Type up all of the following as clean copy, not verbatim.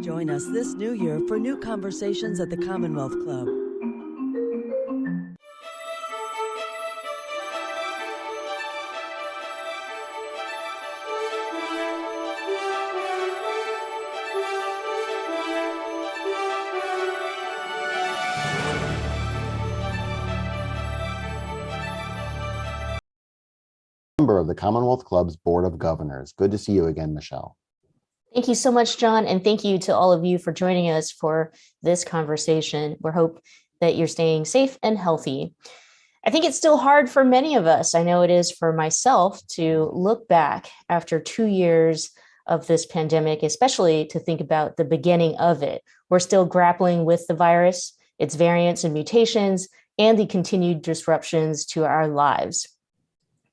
Join us this new year for new conversations at the Commonwealth Club. Member of the Commonwealth Club's Board of Governors. Good to see you again, Michelle. Thank you so much, John, and thank you to all of you for joining us for this conversation. We hope that you're staying safe and healthy. I think it's still hard for many of us, I know it is for myself, to look back after 2 years of this pandemic, especially to think about the beginning of it. We're still grappling with the virus, its variants and mutations, and the continued disruptions to our lives.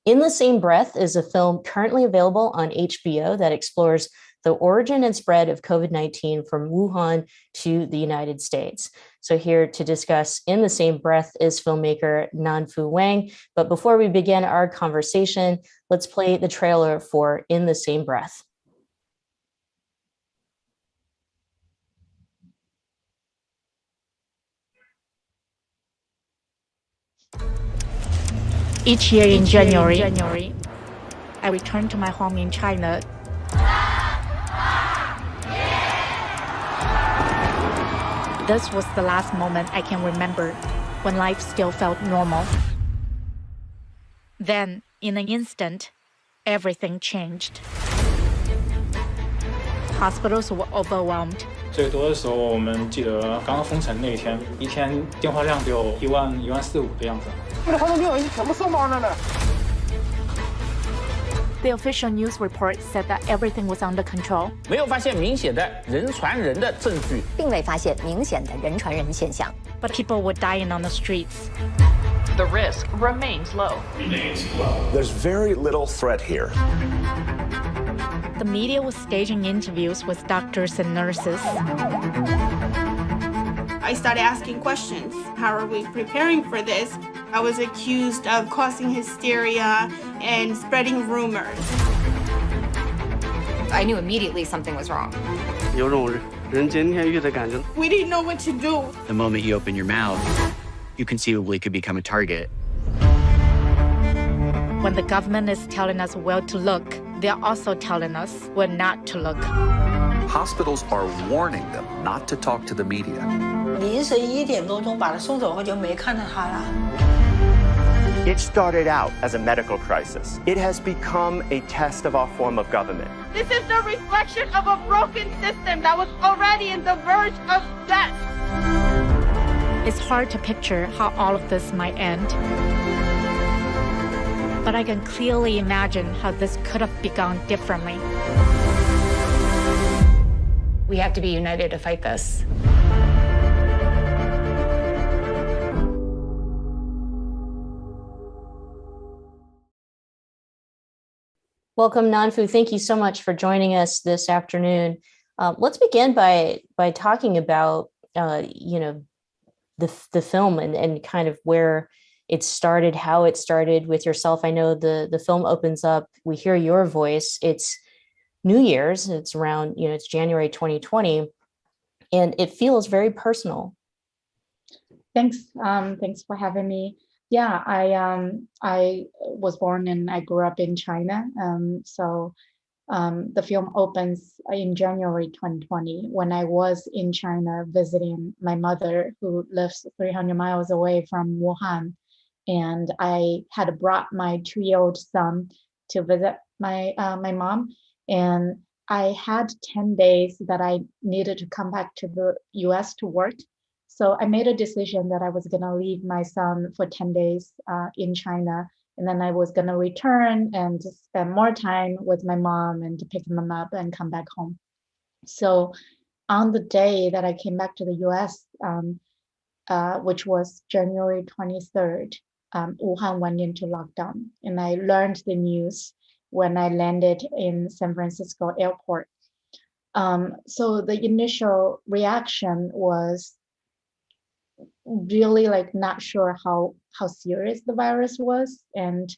In the Same Breath is a film currently available on HBO that explores the origin and spread of COVID-19 from Wuhan to the United States. So here to discuss In the Same Breath is filmmaker Nanfu Wang. But before we begin our conversation, let's play the trailer for In the Same Breath. Each year in January, I return to my home in China. This was the last moment I can remember when life still felt normal. Then, in an instant, everything changed. Hospitals were overwhelmed. 最多的时候，我们记得刚刚封城那一天，一天电话量就有1.4万的样子。The official news report said that everything was under control. 没有发现明显的人传人的证据，并未发现明显的人传人现象。 But people were dying on the streets. The risk remains low. There's very little threat here. The media was staging interviews with doctors and nurses. I started asking questions. How are we preparing for this? I was accused of causing hysteria and spreading rumors. I knew immediately something was wrong. 有种人间天狱的感觉。 We didn't know what to do. The moment you open your mouth, you conceivably could become a target. When the government is telling us where to look, they're also telling us where not to look. Hospitals are warning them not to talk to the media. 凌晨1点多钟把他送走后就没看到他了。 It started out as a medical crisis. It has become a test of our form of government. This is the reflection of a broken system that was already in the verge of death. It's hard to picture how all of this might end. But I can clearly imagine how this could have begun differently. We have to be united to fight this. Welcome, Nanfu. Thank you so much for joining us this afternoon. Let's begin by talking about the film and kind of where it started, how it started with yourself. I know the film opens up, we hear your voice. It's New Year's, it's around, it's January 2020, and it feels very personal. Thanks. Thanks for having me. Yeah, I was born and I grew up in China. So the film opens in January 2020 when I was in China visiting my mother who lives 300 miles away from Wuhan. And I had brought my 2-year-old son to visit my mom. And I had 10 days that I needed to come back to the US to work. So I made a decision that I was going to leave my son for 10 days in China. And then I was going to return and spend more time with my mom and to pick him up and come back home. So on the day that I came back to the US, which was January 23rd, Wuhan went into lockdown. And I learned the news when I landed in San Francisco airport. So the initial reaction was really not sure how serious the virus was, and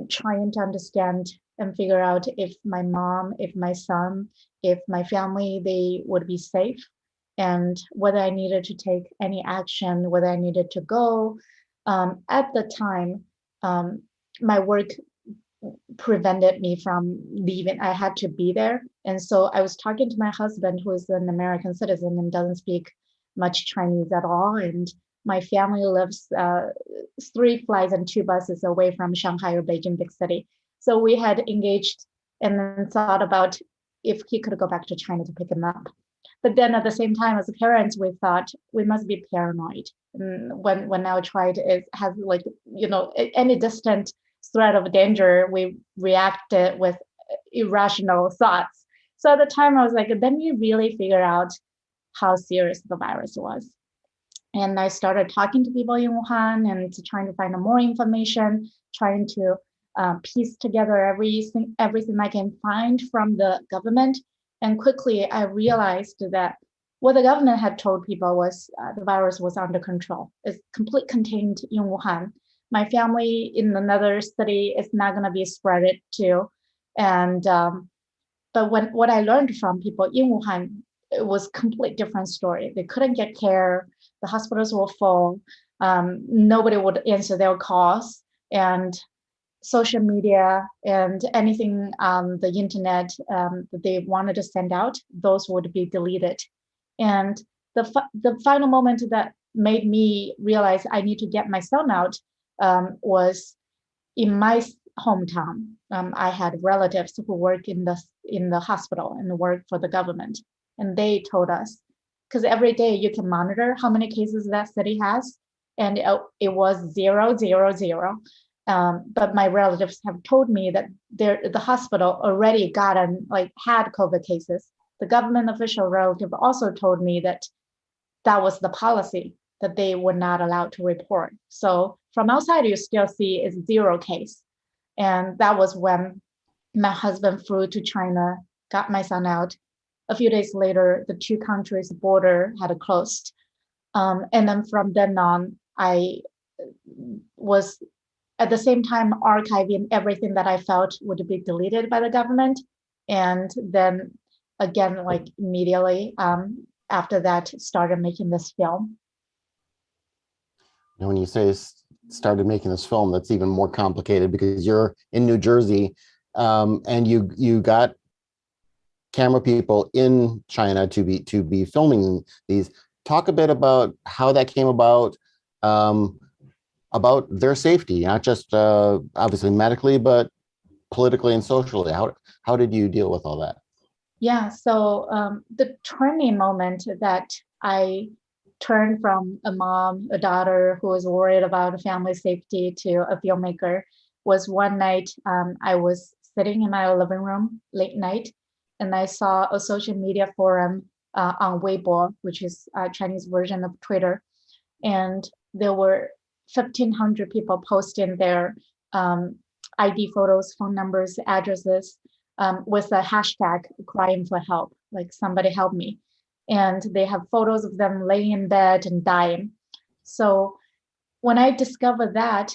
trying to understand and figure out if my mom, if my son, if my family, they would be safe, and whether I needed to take any action, whether I needed to go. At the time, my work prevented me from leaving. I had to be there. And so I was talking to my husband, who is an American citizen and doesn't speak much Chinese at all. And my family lives 3 flights and 2 buses away from Shanghai or Beijing, big city. So we had engaged and then thought about if he could go back to China to pick him up. But then at the same time, as parents, we thought we must be paranoid. And when our child has like, any distant threat of danger, we reacted with irrational thoughts. So at the time I was like, then you really figure out how serious the virus was. And I started talking to people in Wuhan and trying to find more information, trying to piece together everything I can find from the government. And quickly I realized that what the government had told people was the virus was under control. It's completely contained in Wuhan. My family in another city is not going to be spread to. And but what I learned from people in Wuhan, it was a complete different story. They couldn't get care. The hospitals were full. Nobody would answer their calls. And social media and anything on the internet that they wanted to send out, those would be deleted. And the final moment that made me realize I need to get my son out was in my hometown. I had relatives who work in the hospital and work for the government. And they told us, because every day you can monitor how many cases that city has, and it was 0, 0, 0. But my relatives have told me that the hospital already had COVID cases. The government official relative also told me that was the policy, that they were not allowed to report. So from outside, you still see it's 0 case. And that was when my husband flew to China, got my son out. A few days later, the 2 countries' border had closed. And then from then on, I was at the same time archiving everything that I felt would be deleted by the government. And then again, like immediately after that, started making this film. When you say started making this film, that's even more complicated because you're in New Jersey and you got camera people in China to be filming these. Talk a bit about how that came about their safety, not just obviously medically, but politically and socially. How did you deal with all that? Yeah, so the turning moment that I turned from a mom, a daughter who was worried about family safety to a filmmaker was one night I was sitting in my living room late night, and I saw a social media forum on Weibo, which is a Chinese version of Twitter. And there were 1,500 people posting their ID photos, phone numbers, addresses, with a hashtag crying for help, like somebody help me. And they have photos of them laying in bed and dying. So when I discovered that,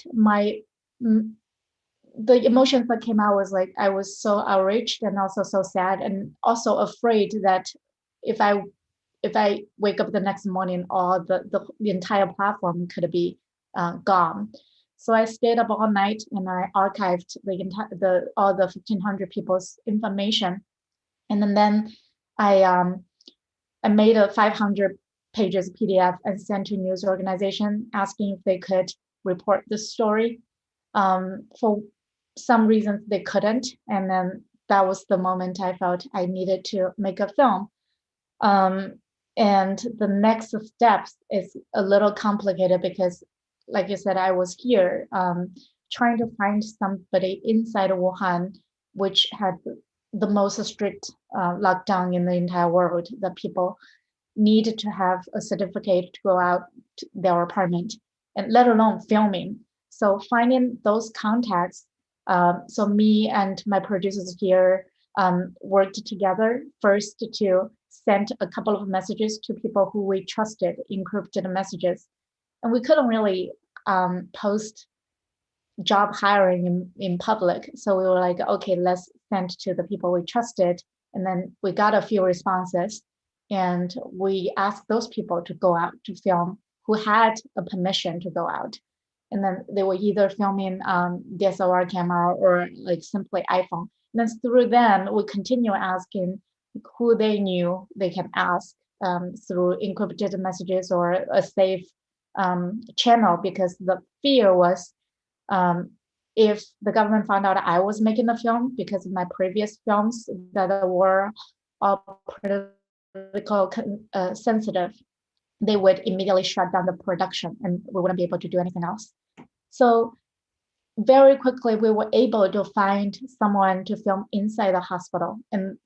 the emotions that came out was like, I was so outraged and also so sad and also afraid that if I wake up the next morning, all the entire platform could be gone. So I stayed up all night and I archived all the 1,500 people's information, and then I made a 500 pages PDF and sent to a news organization asking if they could report the story. For some reasons they couldn't, and then that was the moment I felt I needed to make a film. And the next steps is a little complicated because, like you said, I was here trying to find somebody inside of Wuhan, which had the most strict lockdown in the entire world, that people need to have a certificate to go out to their apartment, and let alone filming. So finding those contacts, so me and my producers here worked together first to send a couple of messages to people who we trusted, encrypted messages. And we couldn't really post job hiring in public. So we were like, okay, let's send to the people we trusted. And then we got a few responses. And we asked those people to go out to film who had a permission to go out. And then they were either filming DSLR camera or like simply iPhone. And then through them, we continue asking who they knew they can ask through encrypted messages or a safe channel, because the fear was if the government found out I was making the film, because of my previous films that were all political sensitive, they would immediately shut down the production and we wouldn't be able to do anything else. So very quickly, we were able to find someone to film inside the hospital. And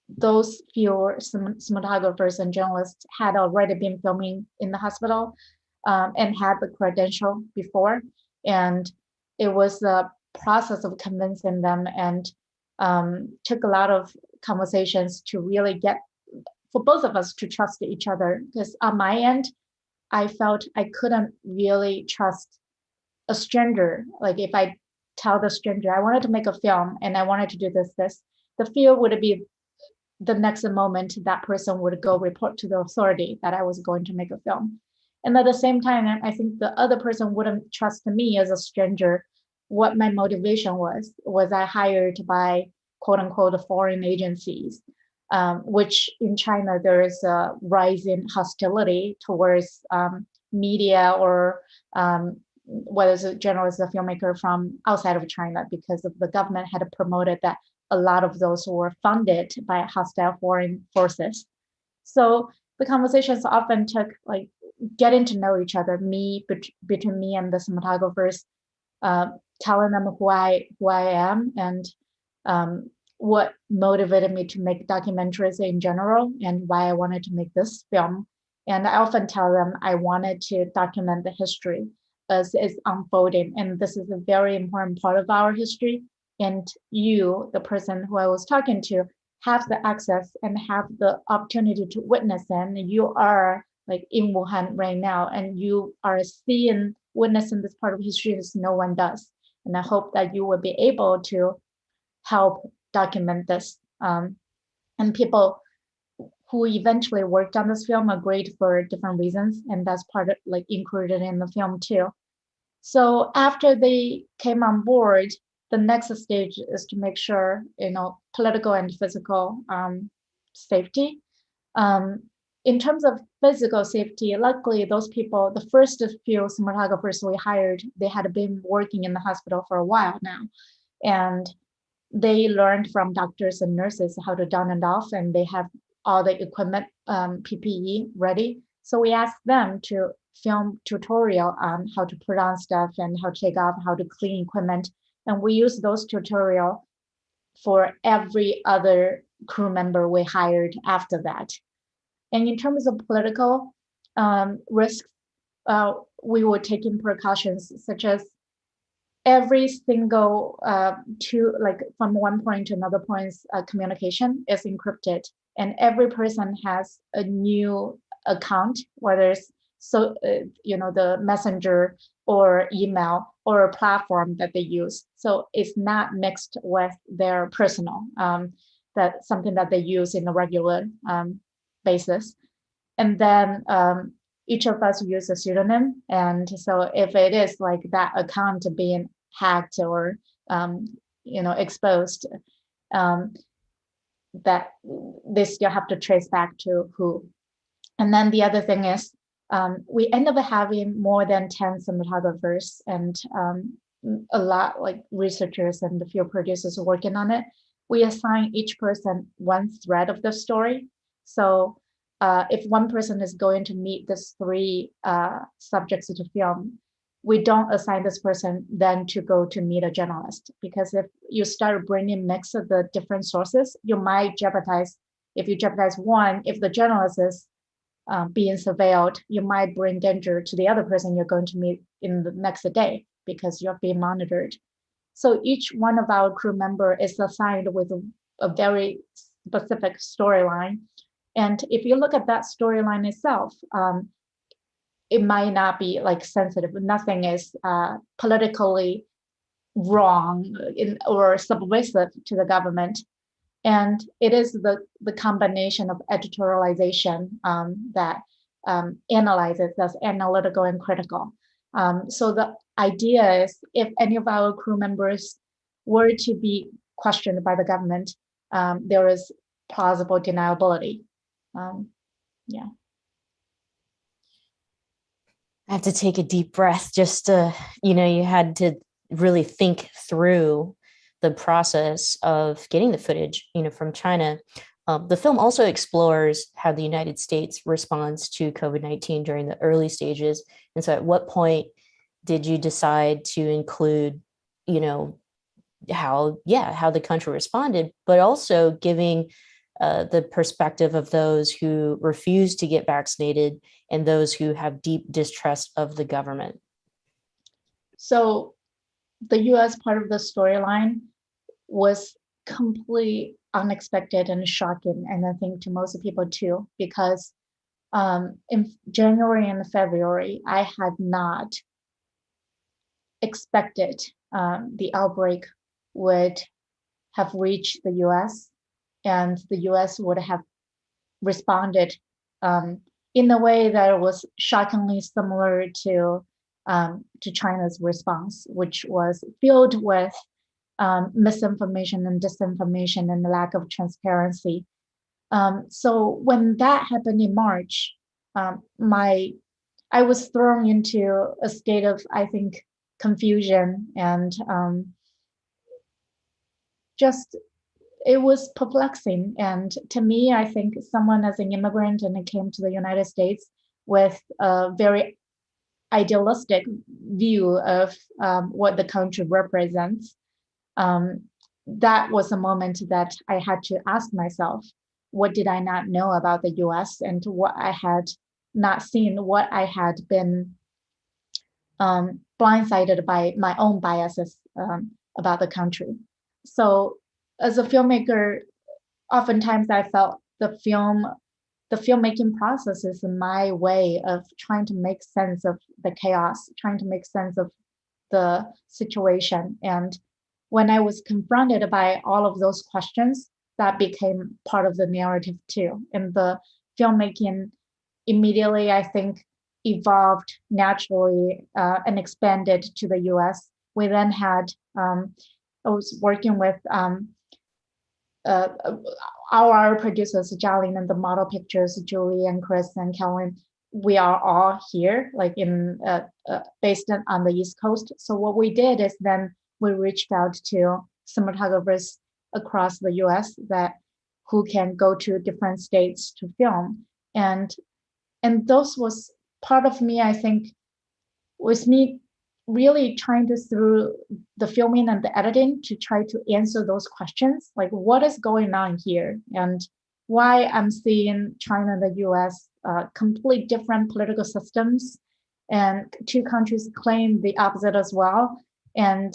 those few cinematographers and journalists had already been filming in the hospital and had the credential before. And it was a process of convincing them, and took a lot of conversations to really get, for both of us to trust each other. Because on my end, I felt I couldn't really trust a stranger. Like if I tell the stranger I wanted to make a film and I wanted to do this, the fear would be the next moment that person would go report to the authority that I was going to make a film. And at the same time, I think the other person wouldn't trust me as a stranger. What my motivation was I hired by quote unquote foreign agencies, which in China, there is a rising hostility towards media or whether it's a journalist or filmmaker from outside of China, because of the government had promoted that a lot of those were funded by hostile foreign forces. So the conversations often took like getting to know each other, between me and the cinematographers, telling them who I am and what motivated me to make documentaries in general and why I wanted to make this film. And I often tell them I wanted to document the history as it's unfolding. And this is a very important part of our history. And you, the person who I was talking to, have the access and have the opportunity to witness it. And you are like in Wuhan right now, and you are witnessing this part of history as no one does. And I hope that you will be able to help document this. And people who eventually worked on this film agreed for different reasons, and that's part of like included in the film too. So after they came on board, the next stage is to make sure, political and physical safety. In terms of physical safety, luckily those people, the first few cinematographers we hired, they had been working in the hospital for a while now. And they learned from doctors and nurses how to don and off, and they have all the equipment, PPE ready. So we asked them to film tutorial on how to put on stuff and how to take off, how to clean equipment. And we use those tutorial for every other crew member we hired after that. And in terms of political risks, we were taking precautions such as every single from one point to another point's communication is encrypted, and every person has a new account, whether it's the messenger or email or a platform that they use. So it's not mixed with their personal, that's something that they use in a regular basis. And then each of us use a pseudonym. And so if it is like that account being hacked or exposed, that they still have to trace back to who. And then the other thing is, we end up having more than 10 cinematographers and a lot like researchers and a few producers working on it. We assign each person one thread of the story. So if one person is going to meet these three subjects to film, we don't assign this person then to go to meet a journalist, because if you start bringing mix of the different sources, you might jeopardize. If you jeopardize one, if the journalist is being surveilled, you might bring danger to the other person you're going to meet in the next day because you're being monitored. So each one of our crew member is assigned with a very specific storyline. And if you look at that storyline itself, it might not be like sensitive. Nothing is politically wrong or subversive to the government. And it is the combination of editorialization that analyzes, that's analytical and critical. So the idea is, if any of our crew members were to be questioned by the government, there is plausible deniability. Yeah. I have to take a deep breath just to, you had to really think through the process of getting the footage, from China. The film also explores how the United States responds to COVID-19 during the early stages. And so at what point did you decide to include, how the country responded, but also giving the perspective of those who refuse to get vaccinated and those who have deep distrust of the government? So the US part of the storyline was completely unexpected and shocking, and I think to most people too, because in January and February, I had not expected the outbreak would have reached the US, and the US would have responded in a way that was shockingly similar to China's response, which was filled with misinformation and disinformation and the lack of transparency. So when that happened in March, I was thrown into a state of, I think, confusion and just, it was perplexing. And to me, I think someone as an immigrant and came to the United States with a very idealistic view of what the country represents, that was a moment that I had to ask myself, what did I not know about the US and what I had not seen, what I had been blindsided by my own biases about the country. So as a filmmaker, oftentimes I felt the filmmaking process is my way of trying to make sense of the chaos, trying to make sense of the situation. And when I was confronted by all of those questions, that became part of the narrative too. And the filmmaking immediately, I think, evolved naturally and expanded to the US. We then had, I was working with our producers, Jialin, and the model pictures, Julie and Chris and Kellen. We are all here, like based on the East Coast. So what we did is then we reached out to cinematographers across the US who can go to different states to film. And those was part of me, I think, was me really trying to, through the filming and the editing, to try to answer those questions, like what is going on here and why I'm seeing China and the US completely different political systems, and two countries claim the opposite as well, and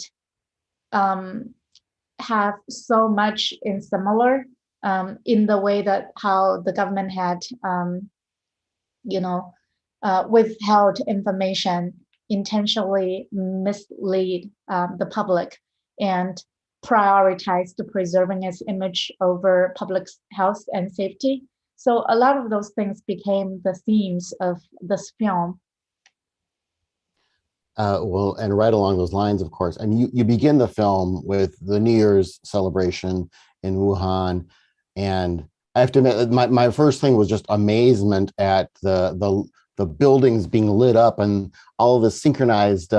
have so much in similar in the way that how the government had withheld information, intentionally mislead the public, and prioritized preserving its image over public health and safety. So a lot of those things became the themes of this film. Well, and right along those lines, of course, I mean, you begin the film with the New Year's celebration in Wuhan, and I have to admit, my first thing was just amazement at the buildings being lit up and all of the synchronized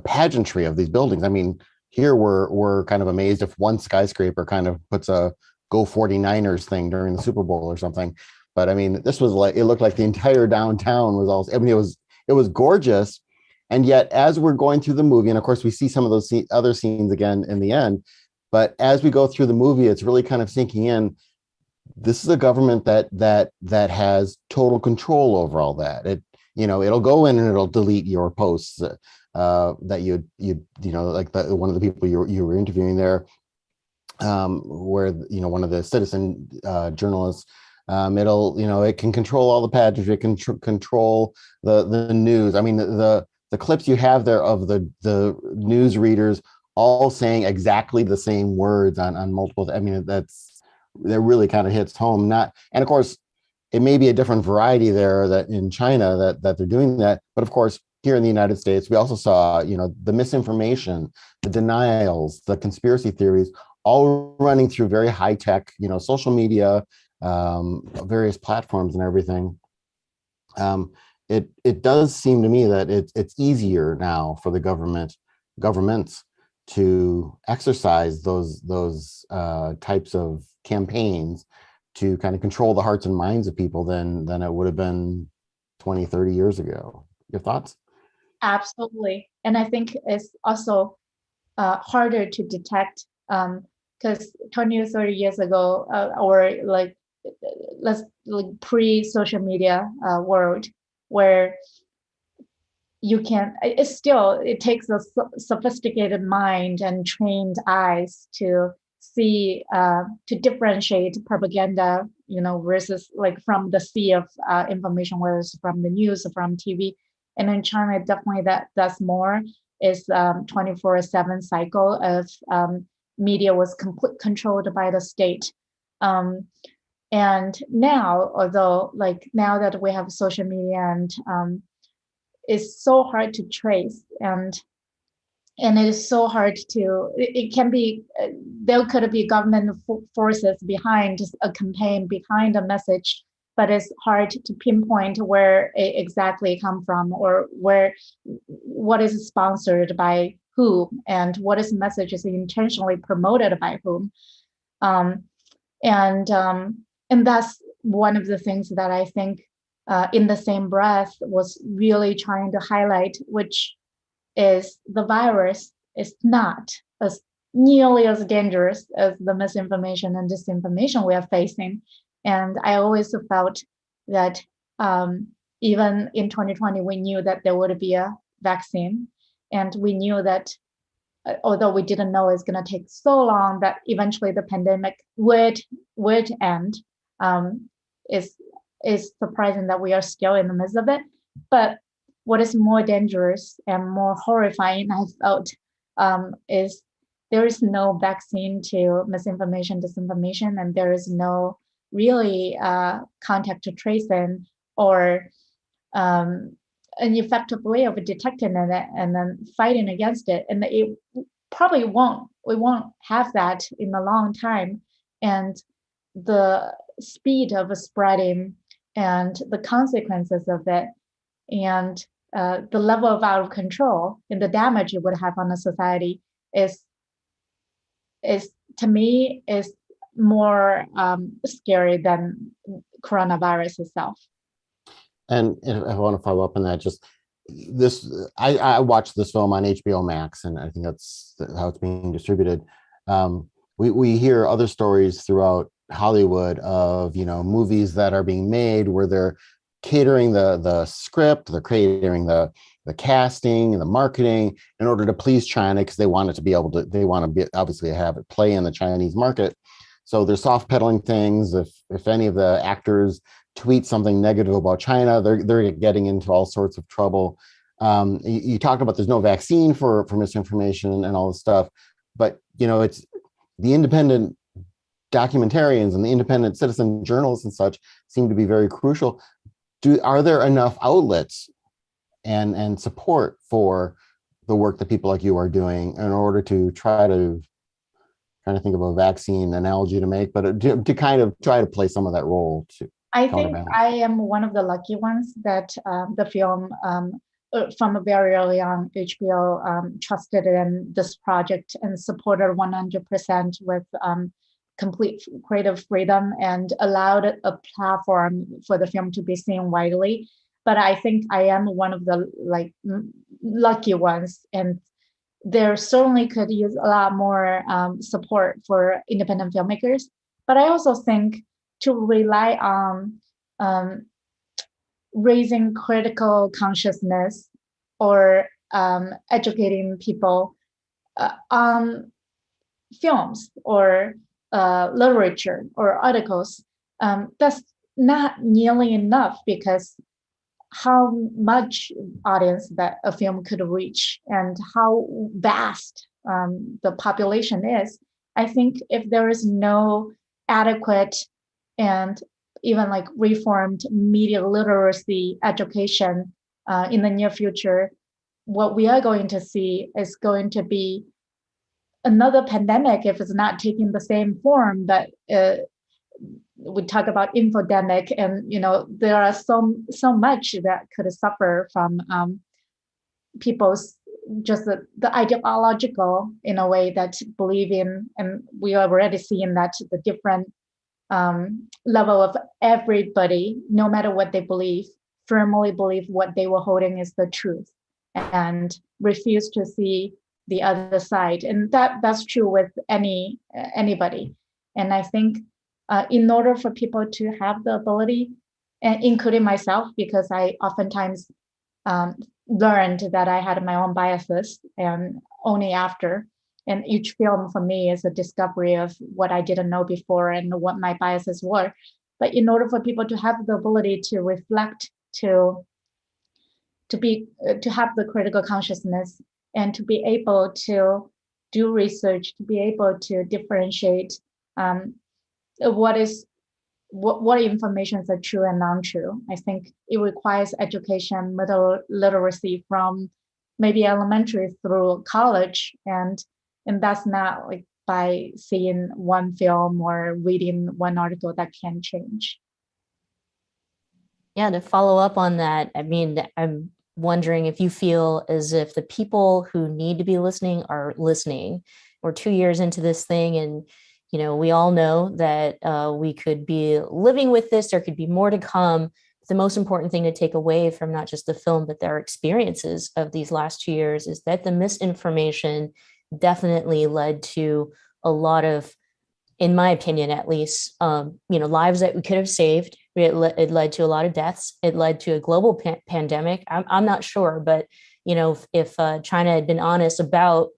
pageantry of these buildings. I mean, here we're kind of amazed if one skyscraper kind of puts a Go 49ers thing during the Super Bowl or something. But I mean, this was like, it looked like the entire downtown was all, I mean, it was gorgeous. And yet, as we're going through the movie, and of course we see some of those other scenes again in the end, but as we go through the movie, it's really kind of sinking in. This is a government that has total control over all that. It'll go in and it'll delete your posts that you like one of the people you were interviewing there, where one of the citizen journalists. It can control all the pageantry, it can control the news. I mean, the the clips you have there of the news readers all saying exactly the same words on multiple, I mean, that really kind of hits home. And of course, it may be a different variety there that in China that they're doing that. But of course, here in the United States, we also saw, the misinformation, the denials, the conspiracy theories, all running through very high tech, social media, various platforms and everything. It does seem to me that it's easier now for the governments to exercise those types of campaigns to kind of control the hearts and minds of people than it would have been 20, 30 years ago. Your thoughts? Absolutely. And I think it's also harder to detect because 20 or 30 years ago, or like pre-social media world, where it takes a sophisticated mind and trained eyes to see, to differentiate propaganda, versus like from the sea of information, whether it's from the news or from TV. And in China, definitely that's more is 24/7 cycle of media was controlled by the state. And now, although now that we have social media and it's so hard to trace and it is so hard it can be, there could be government forces behind a campaign, behind a message, but it's hard to pinpoint where it exactly come from or what is sponsored by who and what is message is intentionally promoted by whom. And that's one of the things that I think in the same breath was really trying to highlight, which is the virus is not as nearly as dangerous as the misinformation and disinformation we are facing. And I always felt that even in 2020, we knew that there would be a vaccine. And we knew that although we didn't know it's going to take so long, that eventually the pandemic would end. Is surprising that we are still in the midst of it. But what is more dangerous and more horrifying, I felt, is there is no vaccine to misinformation, disinformation, and there is no really contact tracing or an effective way of detecting it and then fighting against it. And it probably we won't have that in a long time. And the speed of spreading and the consequences of it and the level of out of control and the damage it would have on a society is to me is more scary than coronavirus itself. And I want to follow up on that. Just this, I watched this film on HBO Max, and I think that's how it's being distributed. We hear other stories throughout Hollywood of movies that are being made where they're catering the script, they're catering the casting and the marketing in order to please China because they want to obviously have it play in the Chinese market. So they're soft pedaling things. If any of the actors tweet something negative about China, they're getting into all sorts of trouble. You talked about there's no vaccine for misinformation and all this stuff, but it's the independent documentarians and the independent citizen journalists and such seem to be very crucial. Are there enough outlets and support for the work that people like you are doing in order to trying to think of a vaccine analogy to make, but to kind of try to play some of that role too? I think I am one of the lucky ones that the film from very early on, HBO trusted in this project and supported 100% with complete creative freedom and allowed a platform for the film to be seen widely. But I think I am one of the lucky ones, and there certainly could use a lot more support for independent filmmakers. But I also think to rely on raising critical consciousness or educating people on films or literature or articles, that's not nearly enough, because how much audience that a film could reach and how vast the population is. I think if there is no adequate and even like reformed media literacy education in the near future, what we are going to see is going to be another pandemic if it's not taking the same form that we talk about infodemic, and there are so much that could suffer from people's just the ideological in a way that believe in, and we are already seeing that the different level of everybody, no matter what they believe, firmly believe what they were holding is the truth and refuse to see the other side. And that's true with anybody. And I think in order for people to have the ability, including myself, because I oftentimes learned that I had my own biases, and only after, and each film for me is a discovery of what I didn't know before and what my biases were. But in order for people to have the ability to reflect, to have the critical consciousness, and to be able to do research, to be able to differentiate what informations are true and non-true. I think it requires education, literacy from maybe elementary through college, and that's not like by seeing one film or reading one article that can change. Yeah, to follow up on that, I mean, I'm wondering if you feel as if the people who need to be listening are listening. We're 2 years into this thing, and we all know that we could be living with this. There could be more to come. The most important thing to take away from not just the film, but their experiences of these last 2 years is that the misinformation definitely led to a lot of, in my opinion, at least, lives that we could have saved. It led to a lot of deaths. It led to a global pandemic. I'm not sure, but if China had been honest about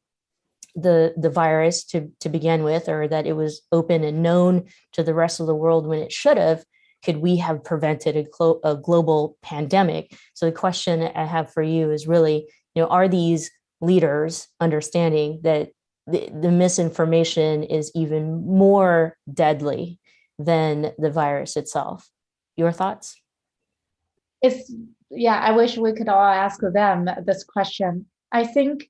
the virus to begin with, or that it was open and known to the rest of the world when it should have, could we have prevented a global pandemic? So the question I have for you is really, are these leaders understanding that the misinformation is even more deadly than the virus itself? Your thoughts? I wish we could all ask them this question. I think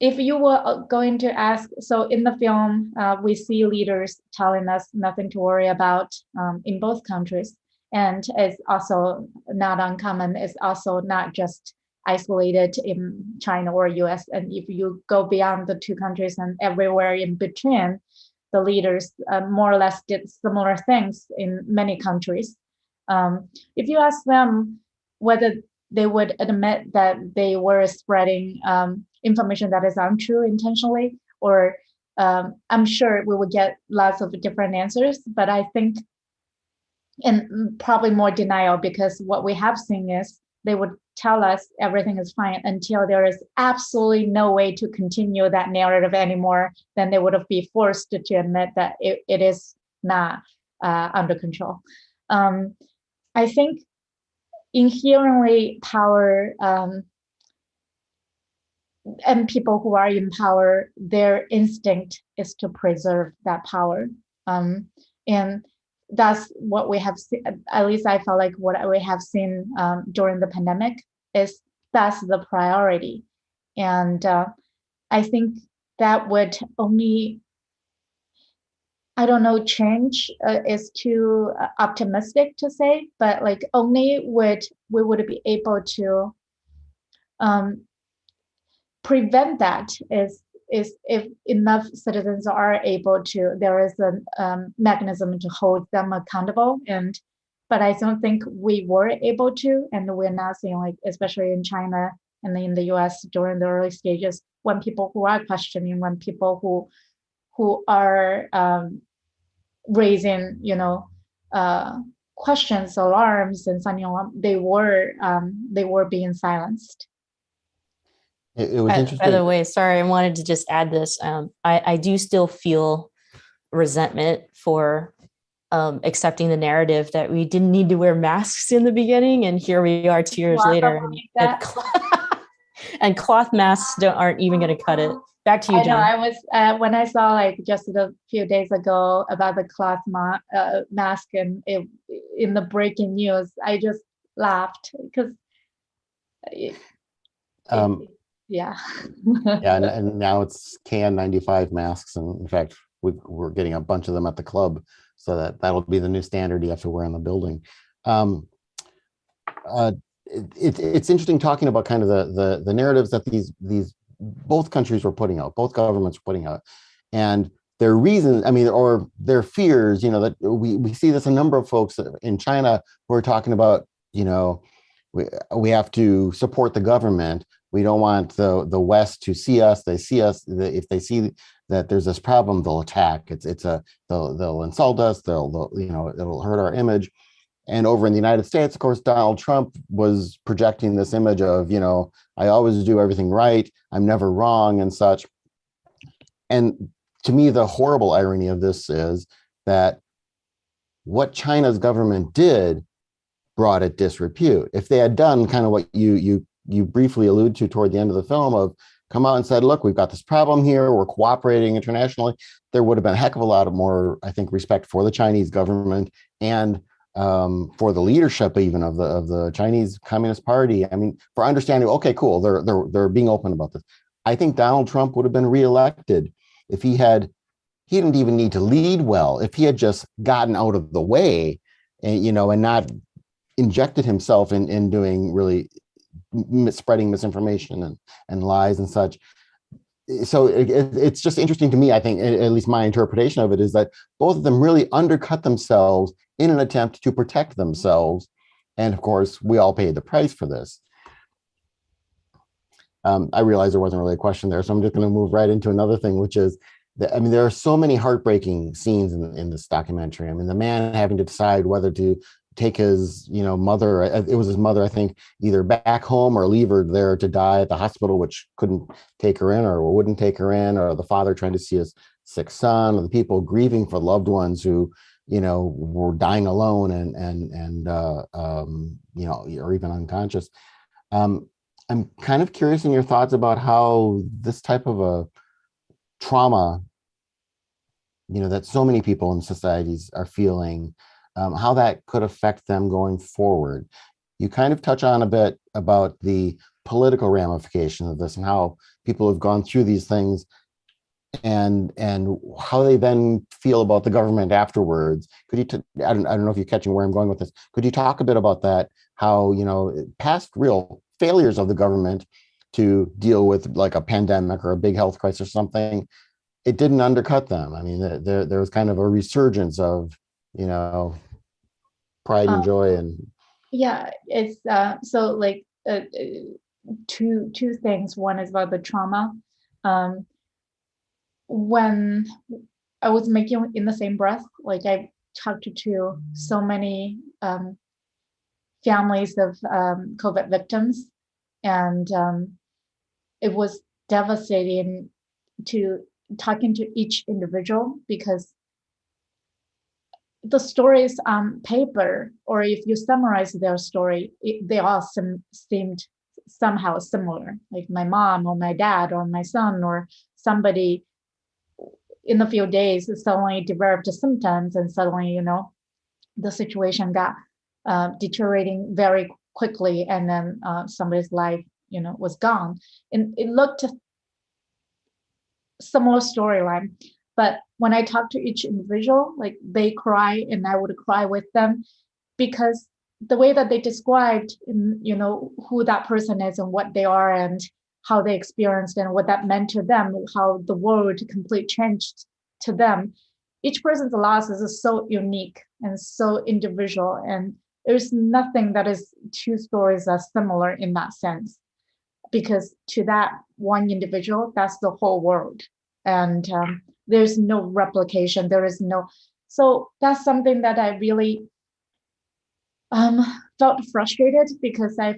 if you were going to ask, so in the film, we see leaders telling us nothing to worry about in both countries. And it's also not uncommon. It's also not just isolated in China or US. And if you go beyond the two countries and everywhere in between, the leaders more or less did similar things in many countries. If you ask them whether they would admit that they were spreading information that is untrue intentionally, or I'm sure we would get lots of different answers, but I think, and probably more denial, because what we have seen is they would tell us everything is fine until there is absolutely no way to continue that narrative anymore. Then they would have been forced to admit that it is not under control. I think inherently power and people who are in power, their instinct is to preserve that power. And that's what we have seen, at least I felt like what we have seen during the pandemic is that's the priority. And I think that would only, I don't know, change is too optimistic to say, but like only we would be able to prevent that is if enough citizens are able to, there is a mechanism to hold them accountable. But I don't think we were able to, and we're not seeing, like, especially in China and in the US during the early stages, when people who are questioning, when people who are raising, questions, alarms, and sounding alarm, they were being silenced. It was interesting. By the way, sorry, I wanted to just add this. I do still feel resentment for accepting the narrative that we didn't need to wear masks in the beginning, and here we are 2 years later, and cloth masks aren't even going to cut it. Back to you, Jen. I was when I saw like just a few days ago about the cloth mask and in the breaking news, I just laughed because yeah. Yeah, and now it's KN95 masks, and in fact, we're getting a bunch of them at the club, so that'll be the new standard you have to wear in the building. It's interesting talking about kind of the narratives that these both countries were putting out, both governments were putting out, and their reasons, I mean, or their fears, you know, that we see this, a number of folks in China who are talking about, you know, we have to support the government. We don't want the West to see us. They see us, if they see that there's this problem, they'll attack. They'll insult us. They'll you know, it'll hurt our image. And over in the United States, of course, Donald Trump was projecting this image of, you know, I always do everything right, I'm never wrong and such. And to me, the horrible irony of this is that what China's government did brought it disrepute. If they had done kind of what you briefly allude to toward the end of the film, of come out and said, look, we've got this problem here, we're cooperating internationally, there would have been a heck of a lot of more, I think, respect for the Chinese government and for the leadership even of the Chinese Communist Party. I mean, for understanding, okay, cool, they're being open about this. I think Donald Trump would have been reelected if he didn't even need to lead well, if he had just gotten out of the way and, you know, and not injected himself in doing really spreading misinformation and lies and such. So it's just interesting to me, I think, at least my interpretation of it is that both of them really undercut themselves in an attempt to protect themselves. And of course, we all paid the price for this. I realize there wasn't really a question there, so I'm just going to move right into another thing, which is that, I mean, there are so many heartbreaking scenes in this documentary. I mean, the man having to decide whether to take his, you know, mother, it was his mother, I think, either back home or leave her there to die at the hospital, which couldn't take her in or wouldn't take her in, or the father trying to see his sick son, or the people grieving for loved ones who, you know, were dying alone and you know, or even unconscious. I'm kind of curious in your thoughts about how this type of a trauma, you know, that so many people in societies are feeling, how that could affect them going forward. You kind of touch on a bit about the political ramifications of this and how people have gone through these things and how they then feel about the government afterwards. Could you, I don't know if you're catching where I'm going with this. Could you talk a bit about that? How, you know, past real failures of the government to deal with like a pandemic or a big health crisis or something, it didn't undercut them. I mean, there was kind of a resurgence of, you know, pride and joy. And yeah, it's so like two things. One is about the trauma. When I was making in the same breath, like I talked to so many families of COVID victims, and it was devastating to talking to each individual, because the stories on paper, or if you summarize their story, they all seemed somehow similar. Like my mom or my dad or my son or somebody in a few days suddenly developed symptoms, and suddenly, you know, the situation got deteriorating very quickly, and then somebody's life, you know, was gone. And it looked similar storyline. But when I talk to each individual, like they cry and I would cry with them, because the way that they described, you know, who that person is and what they are and how they experienced and what that meant to them, how the world completely changed to them. Each person's loss is so unique and so individual, and there's nothing that is two stories are similar in that sense, because to that one individual, that's the whole world. And there's no replication. There is no, so that's something that I really felt frustrated, because I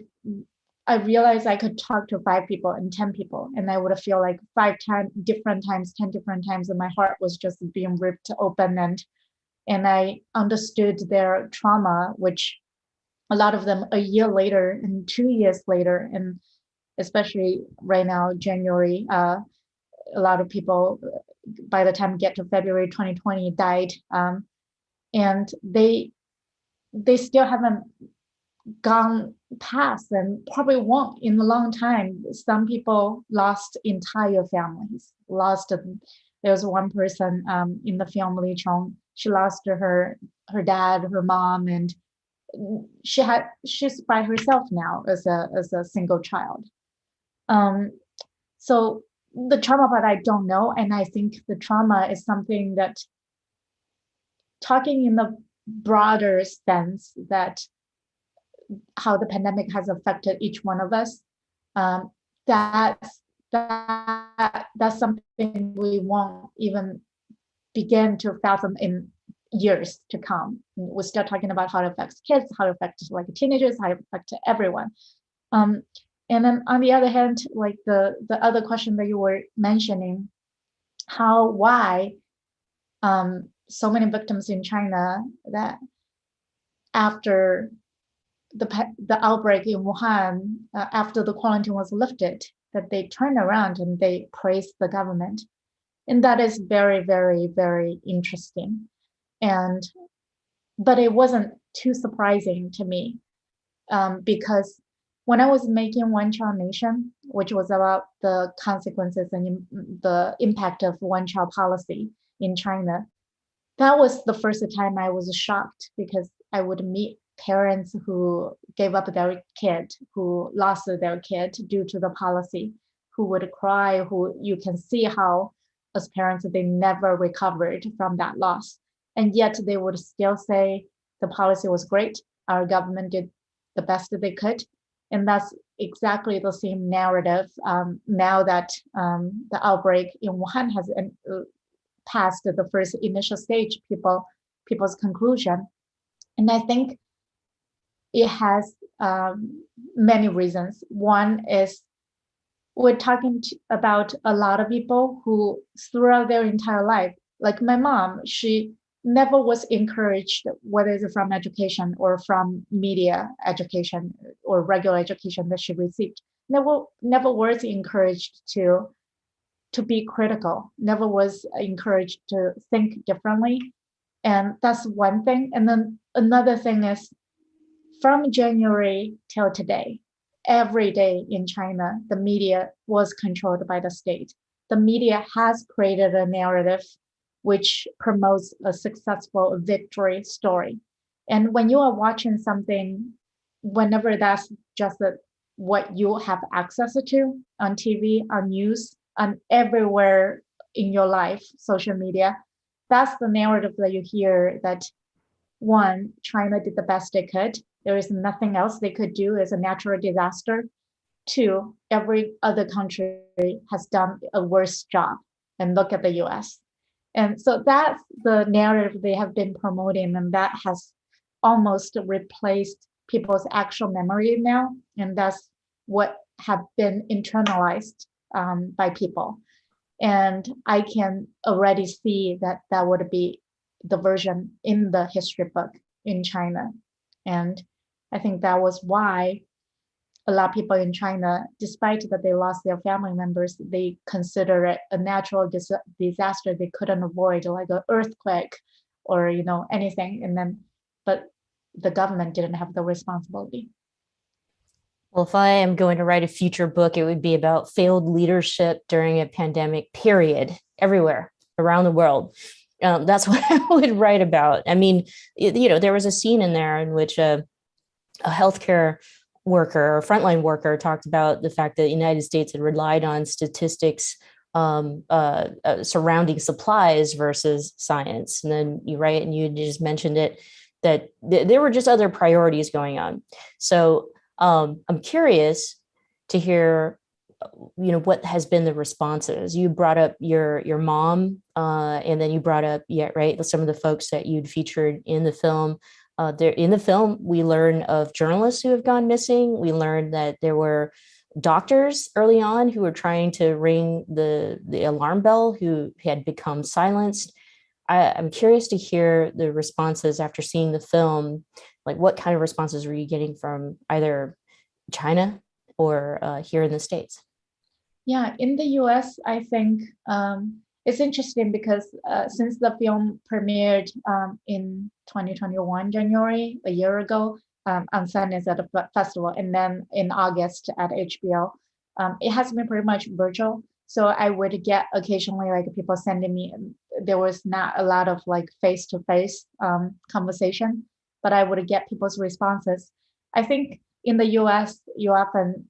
realized I could talk to 5 people and 10 people, and I would feel like 10 different times, and my heart was just being ripped open, and and I understood their trauma, which a lot of them a year later and 2 years later, and especially right now, January, a lot of people by the time get to February 2020 died, and they still haven't gone past and probably won't in a long time. Some people lost entire families. There's one person in the film, Li Chong. She lost her dad, her mom, and she's by herself now as a single child. So the trauma part I don't know, and I think the trauma is something that, talking in the broader sense, that how the pandemic has affected each one of us, that's something we won't even begin to fathom in years to come. We're still talking about how it affects kids, how it affects like teenagers, how it affects everyone. And then on the other hand, like the other question that you were mentioning, why so many victims in China, that after the outbreak in Wuhan, after the quarantine was lifted, that they turned around and they praised the government. And that is very, very, very interesting. But it wasn't too surprising to me, because when I was making One Child Nation, which was about the consequences and the impact of one child policy in China, that was the first time I was shocked, because I would meet parents who gave up their kid, who lost their kid due to the policy, who would cry, who you can see how as parents, they never recovered from that loss. And yet they would still say the policy was great. Our government did the best that they could. And that's exactly the same narrative now that the outbreak in Wuhan has passed the first initial stage, people's conclusion. And I think it has many reasons. One is, we're talking about a lot of people who throughout their entire life, like my mom, she never was encouraged, whether it's from education or from media education or regular education that she received, never was encouraged to be critical, never was encouraged to think differently. And that's one thing. And then another thing is, from January till today, every day in China, the media was controlled by the state. The media has created a narrative which promotes a successful victory story. And when you are watching something, whenever that's just what you have access to on TV, on news, on everywhere in your life, social media, that's the narrative that you hear, that one, China did the best they could. There is nothing else they could do as a natural disaster. Two, every other country has done a worse job. And look at the US. And so that's the narrative they have been promoting, and that has almost replaced people's actual memory now. And that's what have been internalized by people. And I can already see that would be the version in the history book in China. And I think that was why a lot of people in China, despite that they lost their family members, they consider it a natural disaster they couldn't avoid, like an earthquake or anything. But the government didn't have the responsibility. Well, if I am going to write a future book, it would be about failed leadership during a pandemic, period, everywhere around the world. That's what I would write about. I mean, there was a scene in there in which a healthcare worker or frontline worker talked about the fact that the United States had relied on statistics surrounding supplies versus science. And then you just mentioned it, that there were just other priorities going on. So I'm curious to hear, what has been the responses. You brought up your mom, and then you brought up, some of the folks that you'd featured in the film. In the film, we learn of journalists who have gone missing. We learned that there were doctors early on who were trying to ring the alarm bell who had become silenced. I'm curious to hear the responses after seeing the film. Like, what kind of responses were you getting from either China or here in the States? Yeah, in the US, I think it's interesting because since the film premiered in 2021, January, a year ago, on Sundance at a festival, and then in August at HBO, it has been pretty much virtual. So I would get occasionally like people sending me, there was not a lot of like face-to-face conversation, but I would get people's responses. I think in the US, you often,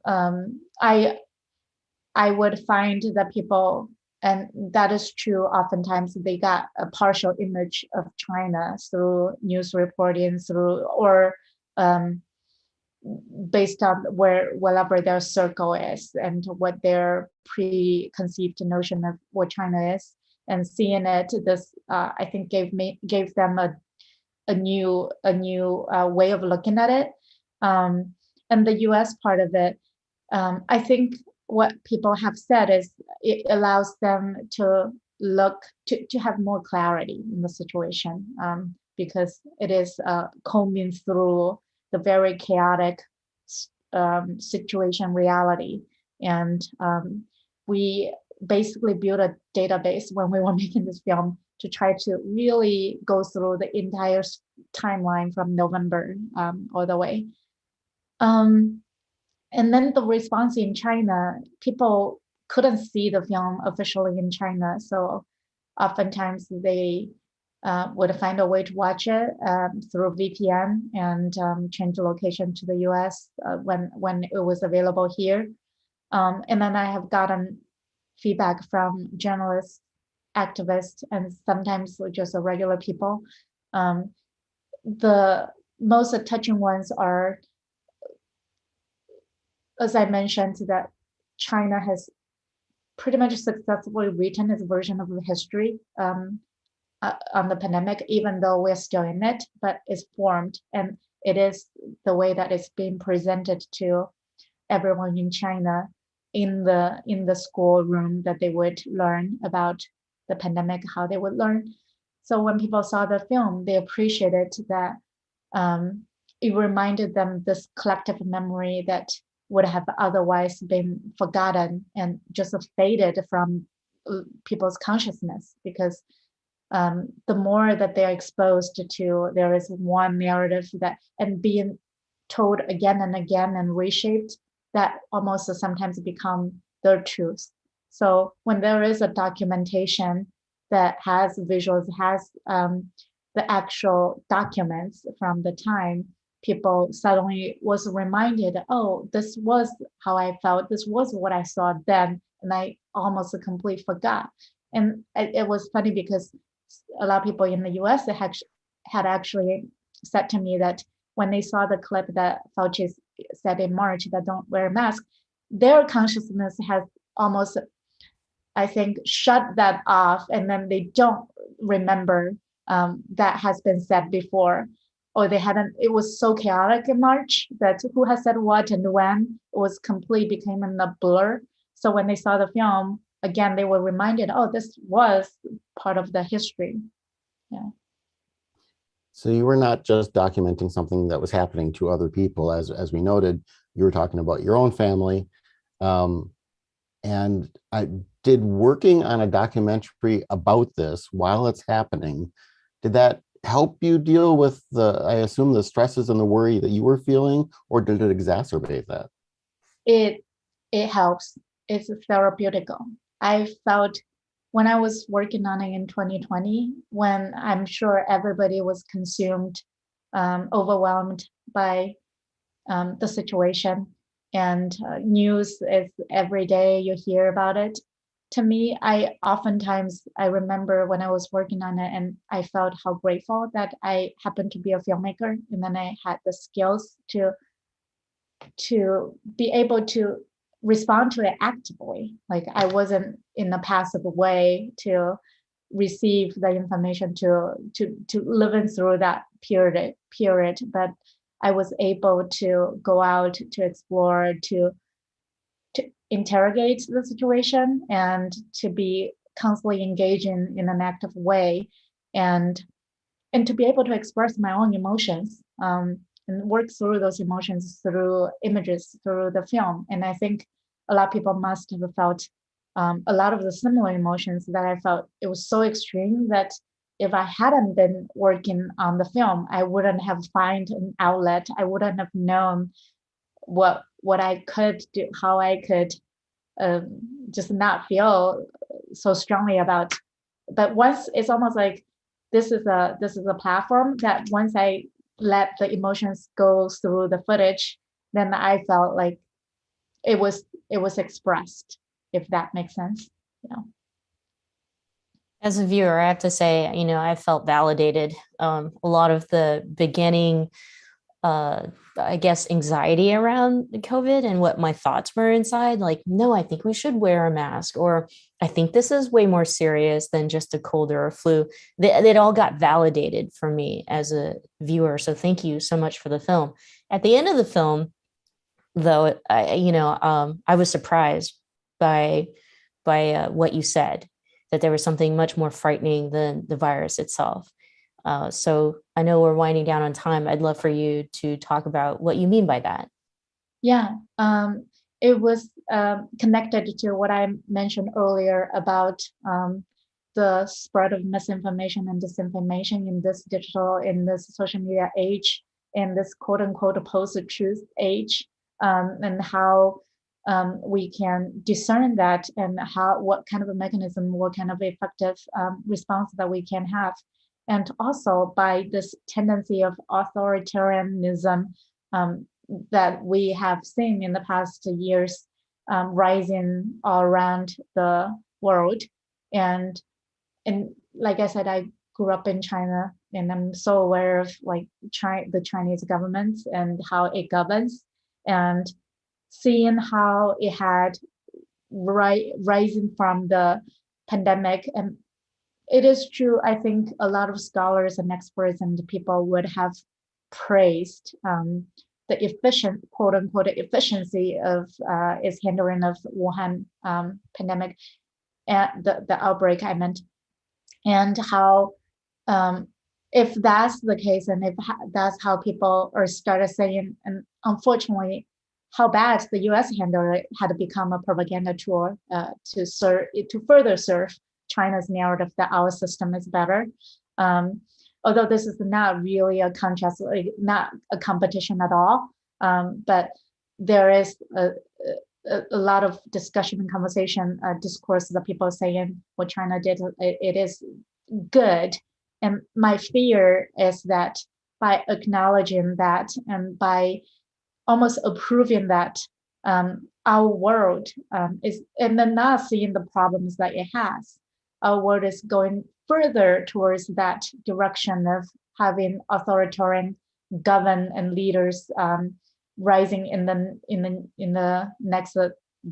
I would find that people, and that is true, oftentimes they got a partial image of China through news reporting, or based on wherever their circle is and what their preconceived notion of what China is, and seeing it, this I think gave them a new way of looking at it. And the US part of it, I think what people have said is it allows them to look to have more clarity in the situation, because it is combing through the very chaotic situation reality. And we basically built a database when we were making this film to try to really go through the entire timeline from November all the way. And then the response in China, people couldn't see the film officially in China. So oftentimes they would find a way to watch it through VPN and change the location to the US when it was available here. And then I have gotten feedback from journalists, activists, and sometimes just regular people. The most touching ones are, as I mentioned, that China has pretty much successfully written its version of the history on the pandemic, even though we're still in it, but it's formed, and it is the way that it's being presented to everyone in China in the schoolroom, that they would learn about the pandemic, how they would learn. So when people saw the film, they appreciated that it reminded them this collective memory that would have otherwise been forgotten and just faded from people's consciousness, because the more that they're exposed to, there is one narrative that, and being told again and again and reshaped, that almost sometimes become their truth. So when there is a documentation that has visuals, has the actual documents from the time, people suddenly was reminded, oh, this was how I felt, this was what I saw then, and I almost completely forgot. And it was funny because a lot of people in the US had actually said to me that when they saw the clip that Fauci said in March that don't wear a mask, their consciousness has almost, I think, shut that off, and then they don't remember that has been said before. Or they hadn't, it was so chaotic in March that who has said what and when, it was completely became a blur. So when they saw the film, again, they were reminded, oh, this was part of the history. Yeah. So you were not just documenting something that was happening to other people, as we noted, you were talking about your own family. And I did working on a documentary about this while it's happening, did that help you deal with I assume, the stresses and the worry that you were feeling, or did it exacerbate that? It helps. It's therapeutical. I felt when I was working on it in 2020, when I'm sure everybody was consumed, overwhelmed by the situation, and news is every day you hear about it. To me, I remember when I was working on it, and I felt how grateful that I happened to be a filmmaker, and then I had the skills to be able to respond to it actively. Like I wasn't in a passive way to receive the information, to living through that period, but I was able to go out to explore, to interrogate the situation, and to be constantly engaging in an active way. and to be able to express my own emotions and work through those emotions through images, through the film. And I think a lot of people must have felt a lot of the similar emotions that I felt. It was so extreme that if I hadn't been working on the film, I wouldn't have found an outlet. I wouldn't have known what I could do, how I could just not feel so strongly about. But once it's almost like this is a platform that once I let the emotions go through the footage, then I felt like it was expressed, if that makes sense. As a viewer, I have to say, I felt validated. A lot of the beginning, I guess, anxiety around COVID and what my thoughts were inside, like, no, I think we should wear a mask, or I think this is way more serious than just a cold or a flu. It all got validated for me as a viewer. So thank you so much for the film. At the end of the film, though, I was surprised by what you said, that there was something much more frightening than the virus itself. So I know we're winding down on time. I'd love for you to talk about what you mean by that. Yeah, it was connected to what I mentioned earlier about the spread of misinformation and disinformation in this social media age, and this quote unquote post-truth age, and how we can discern that, and what kind of a mechanism, what kind of effective response that we can have. And also by this tendency of authoritarianism that we have seen in the past years rising all around the world. And like I said, I grew up in China, and I'm so aware of like the Chinese government and how it governs, and seeing how it had rising from the pandemic. And it is true, I think a lot of scholars and experts and people would have praised the efficient, quote unquote, efficiency of its handling of Wuhan pandemic, and the outbreak I meant, and how if that's the case, and if that's how people are started saying, and unfortunately, how bad the U.S. handled it had become a propaganda tool to further serve China's narrative that our system is better. Although this is not really a contrast, like not a competition at all, but there is a lot of discussion and conversation, discourse that people are saying what China did, it is good. And my fear is that by acknowledging that and by almost approving that, our world is, and then not seeing the problems that it has, our world is going further towards that direction of having authoritarian govern and leaders rising in the next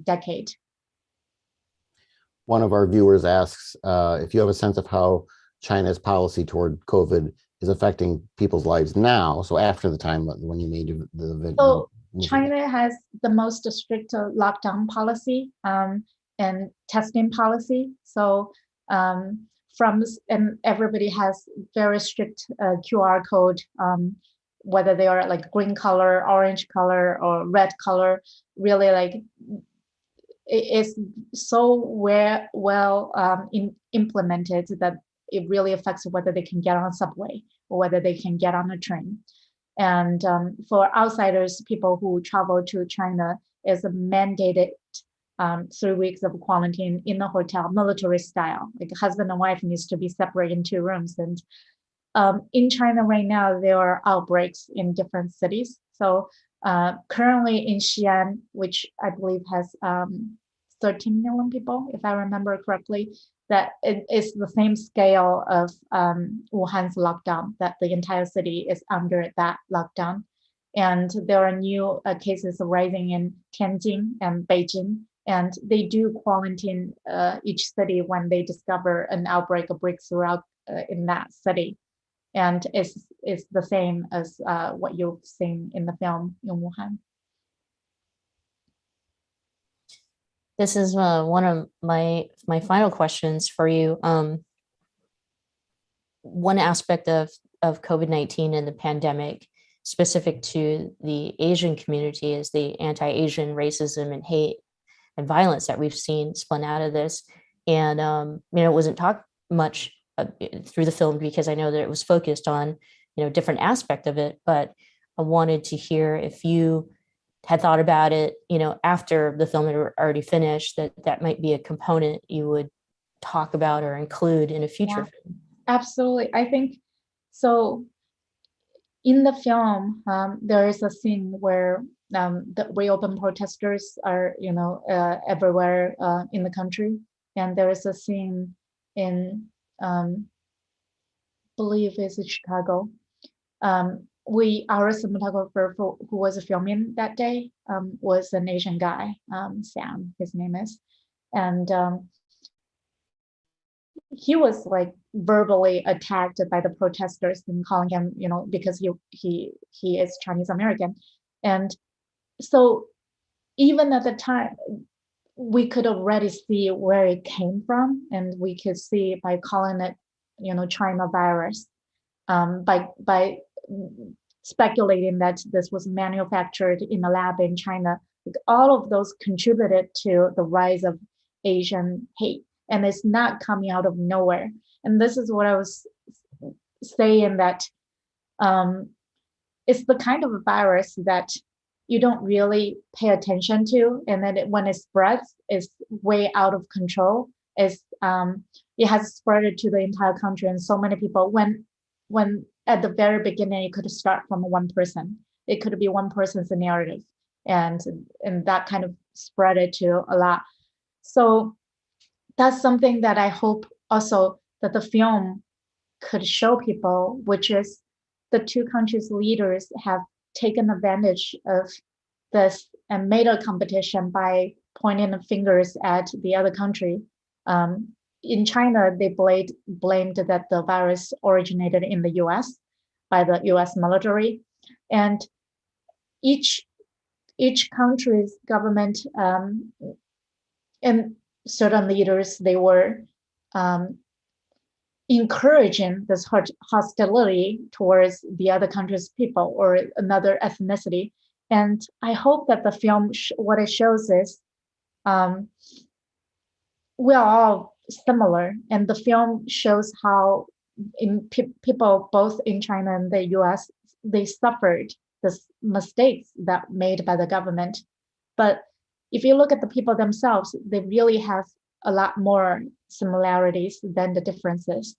decade. One of our viewers asks if you have a sense of how China's policy toward COVID is affecting people's lives now. So after the time when you made the video. So China has the most strict lockdown policy and testing policy. So and everybody has very strict QR code, whether they are like green color, orange color, or red color. Really, like it is so well implemented that it really affects whether they can get on a subway or whether they can get on a train. And for outsiders, people who travel to China, is mandated 3 weeks of quarantine in a hotel, military style. Like husband and wife needs to be separated in 2 rooms. And in China right now, there are outbreaks in different cities. So currently in Xi'an, which I believe has 13 million people, if I remember correctly, that it is the same scale of Wuhan's lockdown, that the entire city is under that lockdown. And there are new cases rising in Tianjin and Beijing, and they do quarantine each city when they discover an outbreak or breakthrough out in that city. And it's the same as what you've seen in the film in Wuhan. This is one of my final questions for you. one aspect of COVID-19 and the pandemic specific to the Asian community is the anti-Asian racism and hate and violence that we've seen spun out of this. And, it wasn't talked much through the film because I know that it was focused on, different aspect of it, but I wanted to hear if you had thought about it, after the film had already finished, that might be a component you would talk about or include in a future film. Absolutely. I think so. In the film, there is a scene where the reopen protesters are, everywhere in the country. And there is a scene in, believe it's in Chicago. Our cinematographer who was filming that day was an Asian guy, Sam, his name is. And he was like verbally attacked by the protesters and calling him, because he is Chinese American. And so even at the time, we could already see where it came from, and we could see by calling it, China virus, by speculating that this was manufactured in a lab in China. All of those contributed to the rise of Asian hate, and it's not coming out of nowhere. And this is what I was saying, that it's the kind of a virus that you don't really pay attention to, and then when it spreads, it's way out of control. It has spread to the entire country, and so many people. When at the very beginning, it could start from one person. It could be one person's narrative, and that kind of spread it to a lot. So that's something that I hope also that the film could show people, which is the two countries' leaders have taken advantage of this and made a competition by pointing the fingers at the other country. In China, they blamed that the virus originated in the US by the US military. And each country's government and certain leaders, they were encouraging this hostility towards the other country's people or another ethnicity. And I hope that the film, what it shows is we are all similar. And the film shows how people both in China and the US, they suffered the mistakes that made by the government. But if you look at the people themselves, they really have a lot more similarities than the differences.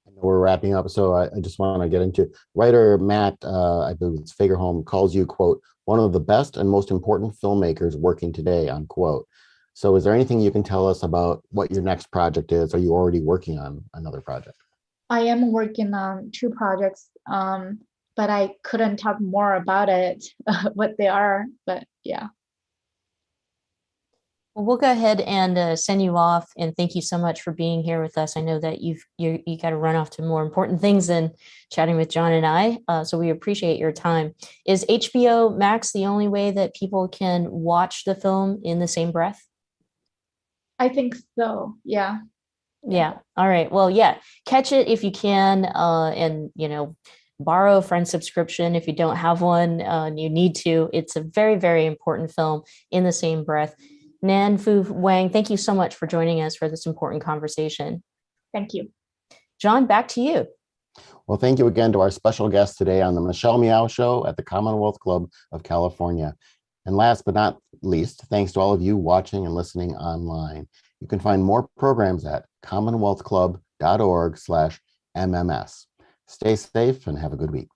I know we're wrapping up, so I just want to get into writer Matt, I believe it's Fagerholm, calls you, quote, one of the best and most important filmmakers working today, unquote. So is there anything you can tell us about what your next project is? Are you already working on another project? I am working on two projects, but I couldn't talk more about it, what they are, but yeah. Well, we'll go ahead and send you off, and thank you so much for being here with us. I know that you got to run off to more important things than chatting with John and I, so we appreciate your time. Is HBO Max the only way that people can watch the film in the same breath? I think so, yeah. Yeah, all right. Well, yeah, catch it if you can, and, borrow a friend subscription if you don't have one, you need to. It's a very, very important film in the same breath. Nan Fu Wang, thank you so much for joining us for this important conversation. Thank you. John, back to you. Well, thank you again to our special guest today on the Michelle Meow Show at the Commonwealth Club of California. And last but not least, thanks to all of you watching and listening online. You can find more programs at commonwealthclub.org/MMS. Stay safe and have a good week.